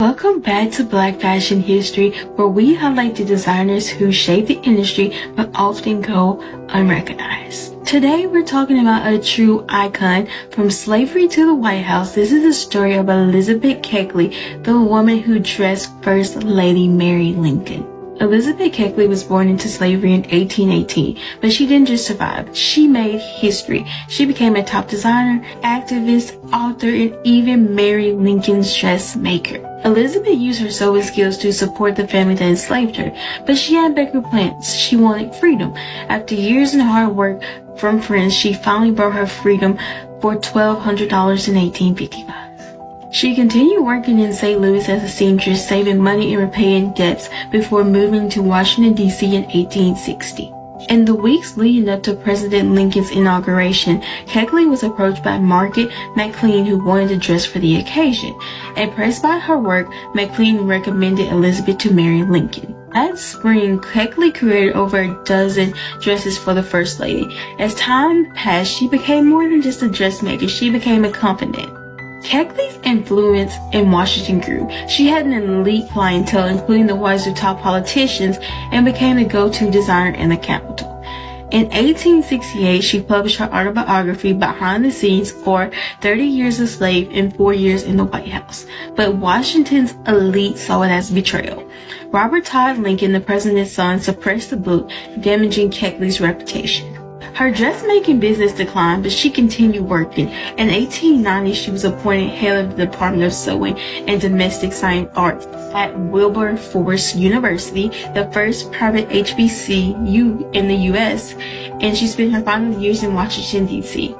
Welcome back to Black Fashion History, where we highlight the designers who shaped the industry but often go unrecognized. Today we're talking about a true icon. From slavery to the White House, this is the story of Elizabeth Keckley, the woman who dressed First Lady Mary Lincoln. Elizabeth Keckley was born into slavery in 1818, but she didn't just survive. She made history. She became a top designer, activist, author, and even Mary Lincoln's dressmaker. Elizabeth used her sewing skills to support the family that enslaved her, but she had bigger plans. She wanted freedom. After years of hard work from friends, she finally bought her freedom for $1,200 in 1855. She continued working in St. Louis as a seamstress, saving money and repaying debts before moving to Washington, D.C. in 1860. In the weeks leading up to President Lincoln's inauguration, Keckley was approached by Margaret McLean, who wanted to dress for the occasion. Impressed by her work, McLean recommended Elizabeth to marry Lincoln. That spring, Keckley created over a dozen dresses for the First Lady. As time passed, she became more than just a dressmaker. She became a confidant. Keckley's influence in Washington grew. She had an elite clientele, including the wives of top politicians, and became the go-to designer in the capital. In 1868, she published her autobiography, Behind the Scenes, or 30 Years a Slave and 4 Years in the White House. But Washington's elite saw it as betrayal. Robert Todd Lincoln, the president's son, suppressed the book, damaging Keckley's reputation. Her dressmaking business declined, but she continued working. In 1890, she was appointed head of the Department of Sewing and Domestic Science Arts at Wilberforce University, the first private HBCU in the U.S., and she spent her final years in Washington, D.C.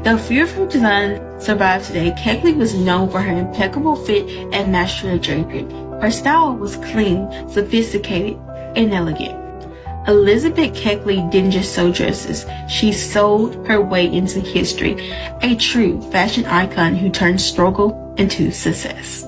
Though few of her designs survive today, Keckley was known for her impeccable fit and mastery of drapery. Her style was clean, sophisticated, and elegant. Elizabeth Keckley didn't just sew dresses, she sewed her way into history, a true fashion icon who turned struggle into success.